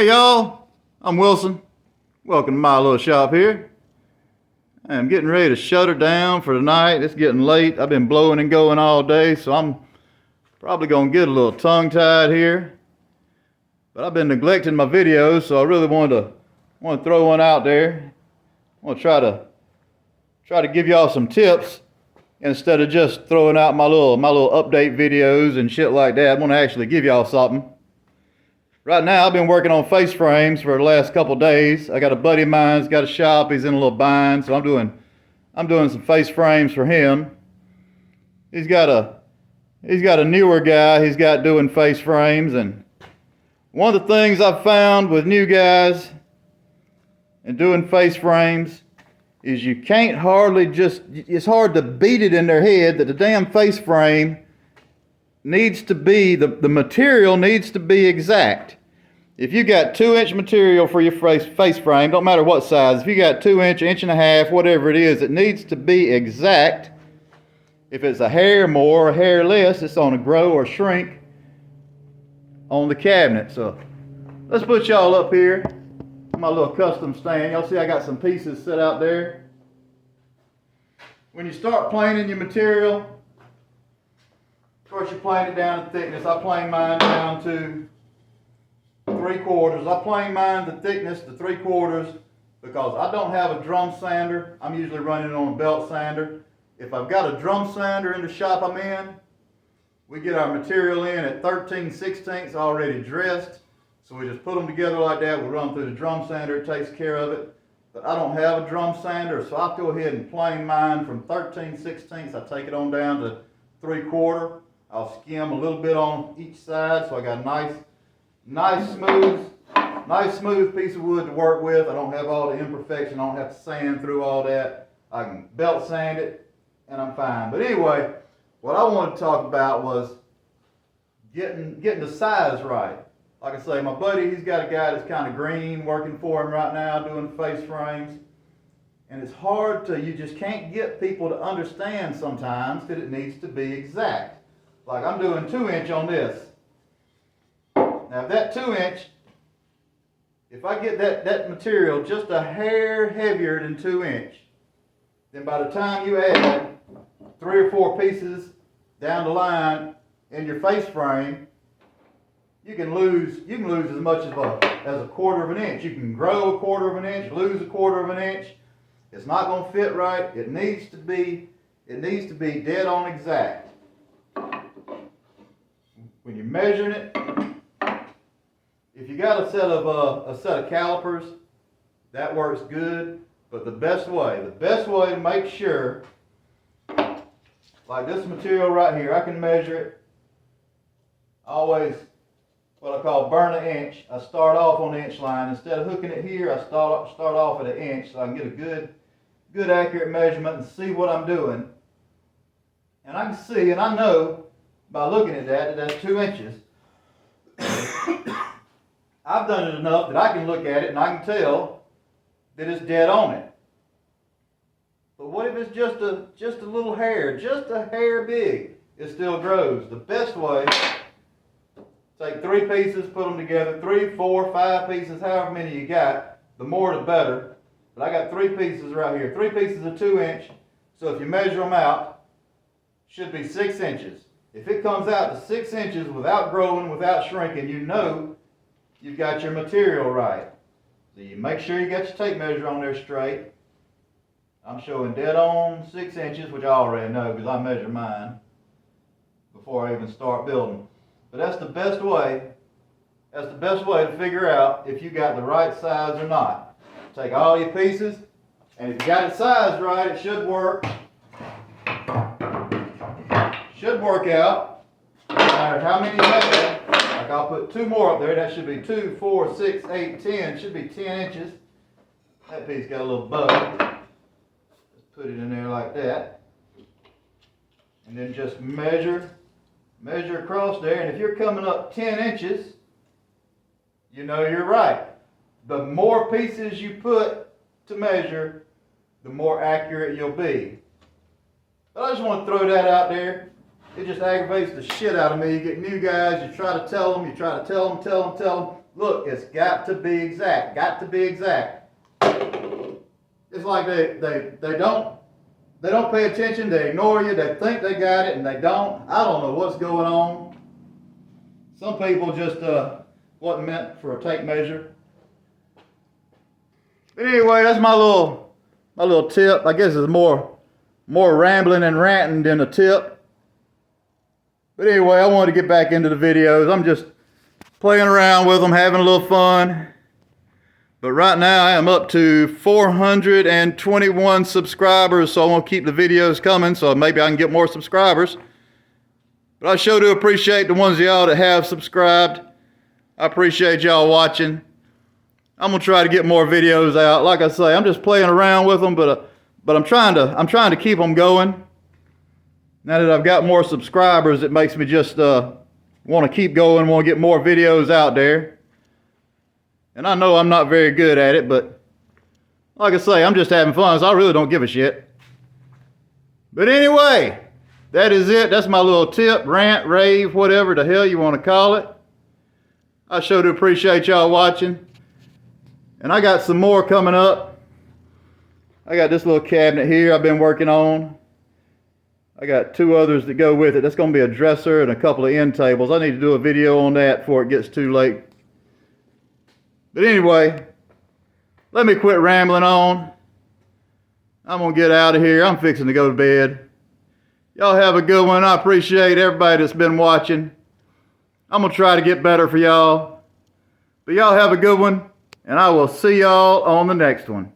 Hey y'all, I'm Wilson. Welcome to my little shop here. I'm getting ready to shut her down for tonight. It's getting late. I've been blowing and going all day, so I'm probably gonna get a little tongue-tied here. But I've been neglecting my videos, so I really want to throw one out there. I want to try to give y'all some tips instead of just throwing out my little update videos and shit like that. I want to actually give y'all something. Right now, I've been working on face frames for the last couple days. I got a buddy of mine who's got a shop. He's in a little bind, so I'm doing some face frames for him. He's got a newer guy he's got doing face frames, and one of the things I've found with new guys and doing face frames is you can't hardly it's hard to beat it in their head that the damn face frame needs to be, the material needs to be exact. If you got 2-inch material for your face frame, don't matter what size, if you got 2-inch, 1.5 inch, whatever it is, it needs to be exact. If it's a hair more or a hair less, it's going to grow or shrink on the cabinet. So let's put y'all up here on my little custom stand. Y'all see I got some pieces set out there. When you start planing your material, of course, you plane it down to thickness. I plane mine down to 3/4. I plane mine the thickness to 3/4 because I don't have a drum sander. I'm usually running on a belt sander. If I've got a drum sander in the shop I'm in, we get our material in at 13/16 already dressed. So we just put them together like that. We run through the drum sander. It takes care of it. But I don't have a drum sander, so I go ahead and plane mine from 13/16. I take it on down to 3/4. I'll skim a little bit on each side, so I got a nice smooth piece of wood to work with. I don't have all the imperfection. I don't have to sand through all that. I can belt sand it, and I'm fine. But anyway, what I wanted to talk about was getting the size right. Like I say, my buddy, he's got a guy that's kind of green working for him right now doing face frames. And it's hard you just can't get people to understand sometimes that it needs to be exact. Like I'm doing 2-inch on this. Now that 2-inch, if I get that material just a hair heavier than 2-inch, then by the time you add 3 or 4 pieces down the line in your face frame, you can lose as much as a 1/4 inch. You can grow a 1/4 inch, lose a 1/4 inch. It's not going to fit right. It needs to be dead on exact. When you're measuring it, if you got a set of calipers, that works good. But the best way to make sure, like this material right here, I can measure it. Always what I call burn an inch. I start off on the inch line. Instead of hooking it here, I start off at 1 inch so I can get a good accurate measurement and see what I'm doing. And I can see, and I know by looking at that's 2 inches. I've done it enough that I can look at it and I can tell that it's dead on it. But what if it's just a little hair, just a hair big? It still grows. The best way, take 3 pieces, put them together, 3, 4, 5 pieces, however many you got, the more the better. But I got 3 pieces right here, 3 pieces of 2-inch. So if you measure them out, should be 6 inches. If it comes out to 6 inches without growing, without shrinking, you know you've got your material right. So you make sure you got your tape measure on there straight. I'm showing dead on 6 inches, which I already know because I measure mine before I even start building. But that's the best way. That's the best way to figure out if you got the right size or not. Take all your pieces, and if you got it sized right, it should work. Should work out. No matter how many you have. Like I'll put 2 more up there. That should be 2, 4, 6, 8, 10. Should be 10 inches. That piece got a little bug. Just put it in there like that. And then just measure across there. And if you're coming up 10 inches, you know you're right. The more pieces you put to measure, the more accurate you'll be. But I just want to throw that out there. It just aggravates the shit out of me. You get new guys, you try to tell them, tell them. Look, it's got to be exact. Got to be exact. It's like they don't pay attention, they ignore you, they think they got it and they don't. I don't know what's going on. Some people just wasn't meant for a tape measure. But anyway, that's my little tip. I guess it's more rambling and ranting than a tip. But anyway, I wanted to get back into the videos. I'm just playing around with them, having a little fun. But right now I am up to 421 subscribers, so I want to keep the videos coming so maybe I can get more subscribers. But I sure do appreciate the ones of y'all that have subscribed. I appreciate y'all watching. I'm gonna try to get more videos out. Like I say, I'm just playing around with them, but I'm trying to keep them going. Now that I've got more subscribers, it makes me just want to keep going, want to get more videos out there. And I know I'm not very good at it, but like I say, I'm just having fun, so I really don't give a shit. But anyway, that is it. That's my little tip, rant, rave, whatever the hell you want to call it. I sure do appreciate y'all watching. And I got some more coming up. I got this little cabinet here I've been working on. I got two others that go with it. That's going to be a dresser and a couple of end tables. I need to do a video on that before it gets too late. But anyway, let me quit rambling on. I'm going to get out of here. I'm fixing to go to bed. Y'all have a good one. I appreciate everybody that's been watching. I'm going to try to get better for y'all. But y'all have a good one, and I will see y'all on the next one.